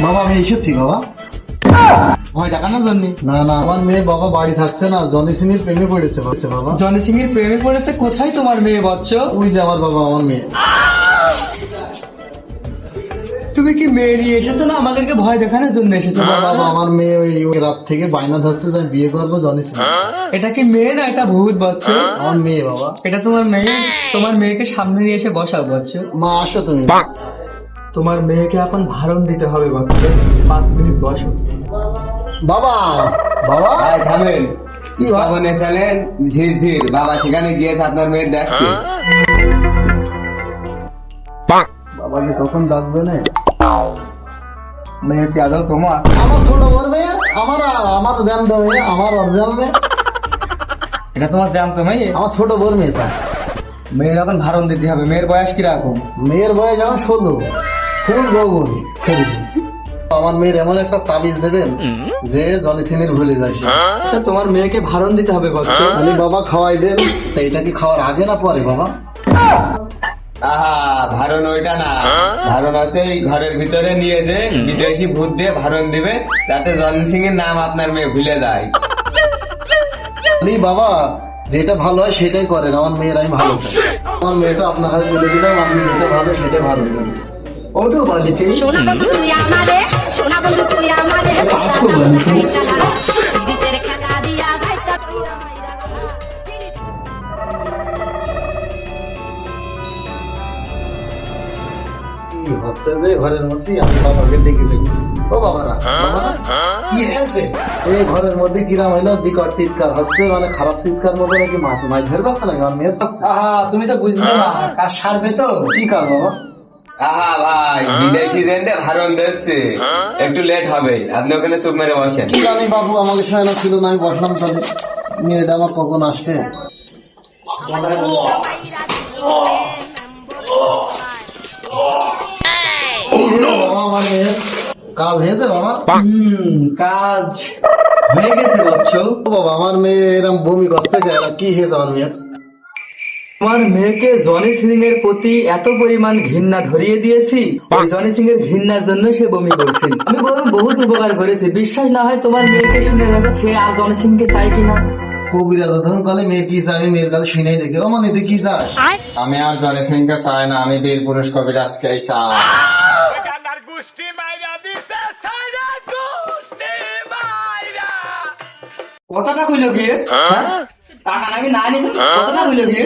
বাবা আমি এসেছি বাবা। ভয় দেখানোর জন্য? না না, আমার মেয়ে বাবা বাড়ি থাকছে না, জনি সিং এর প্রেমে পড়েছে বাবা। জনি সিং এর প্রেমে পড়েছে? কোথায় তোমার মেয়ে বৎস? ওই যে আমার বাবা, আমার মেয়ে। তুমি কি মেয়ে নিয়ে এসেছো না আমাদেরকে ভয় দেখানোর জন্য এসেছো? বাবা আমার মেয়ে ওই রাত থেকে বায়না ধরছে যে আমি বিয়ে করবো জনি সিং। এটা কি মেয়ে না এটা ভূত বৎস? আমার মেয়ে বাবা। এটা তোমার মেয়ে? তোমার মেয়েকে সামনে নিয়ে এসে বসাও বৎস। মা আসো তুমি। তোমার মেয়েকে এখন ভারণ দিতে হবে বৎস। 5 মিনিট বসো। বাবা বাবা ভাই থামেন, কি বাবা? কখন এসেলেন? ঝিরঝির বাবা সেখানে গিয়েছে আপনার মেয়ের দেখছে। বাবা কি তখন ডাকবে না? মেয়ে কি আদৌ তোমার? আমার ছোট বলবে আমার আমার জ্ঞান দেবে, আমার অরিজিনাল মেয়ে। এটা তোমার জানতো মেয়ে? আমার ছোট বোর মেয়ে। মেয়ের এখন ভারণ দিতে হবে। মেয়ের বয়স কিরকম? মেয়ের বয়স যেমন 16, ফুল যৌবন। আমার মেয়ের এমন একটা তাবিজ দেবেন যে জনি সিং এর ভুলে যায় সে। আচ্ছা, তোমার মেয়েকে ভারণ দিতে হবে বৎস। আমি বাবা খাওয়াই দেন, তা এটা কি খাওয়ার আগে না পরে বাবা? আহা, ভারণ ওইটা না, ভারণ আছে এই ঘরের ভিতরে নিয়ে যে বিদেশি ভূত দিয়ে ভারণ দিবে, যাতে জনি সিং এর নাম আপনার মেয়ে ভুলে যায়। আরে বাবা যেটা ভালো হয় সেটাই করেন, আমার মেয়ের আমি ভালো চাই। আমার মেয়েটা আপনার কাছে বলে দিলাম, আপনি যেটা ভালো সেটাই ভালো করেন। ওটো বালিকে সোনা বন্ধু তুই আমারে, সোনা বন্ধু তুই আমারে, পিরিতের খেলা দিয়া গাইতা তুই কি হচ্ছে যে ঘরের মধ্যে আমি বাবাকে ডেকে দেখি। ও বাবারা, বাবারা, কি হয়েছে? এই ঘরের মধ্যে কিরাম হইলো বিকট চিৎকার হচ্ছে, মানে খারাপ চিৎকার মতো নাকি মাছ মাছ ধরে পাচ্ছে নাকি আমার মেয়ের সাথে? তুমি তো বুঝলে না, কাজ সারবে তো। কি কাজ বাবা? আহা ভাই, বিদেশি জেন্ডে ভারণ দিচ্ছে, একটু লেট হবে, আপনি ওখানে চুপ মেরে বসেন। কি জানি বাবু, আমাকে শোনা ছিল না, আমি বসলাম। তাহলে মেয়েটা আমার কখন আসবে? বাবা আমার মেয়ে কাজ হয়েছে বাবা? কাজ হয়ে গেছে বৎস। ও বাবা আমার মেয়ে এরকম বমি করতে চায় না, কি হয়েছে আমার মেয়ের? তোমার মেয়েকে জনি সিং এর প্রতি এত পরিমাণ ঘৃণা ধরিয়ে দিয়েছি, ওই জনি সিং এর ঘৃণার জন্য সে বমি করছে। আমি বলবো বহুত উপকার করেছি। বিশ্বাস না হয় তোমার মেয়েকে শুনে দেখো সে আর জনি সিং কে চাই কিনা। কবিরা যখন কালে মেয়ে কি চাই, আমি মেয়ের কাছে শুনেই দেখি। ও মানে তুই কি চাস? আমি আর জনি সিং কে চাই না, আমি বীর পুরুষ কবিরাজকেই চাই। কথাটা কইলো গিয়ে, হ্যাঁ? টাকা নাকি না নিবি, কথাটা কইলো গিয়ে।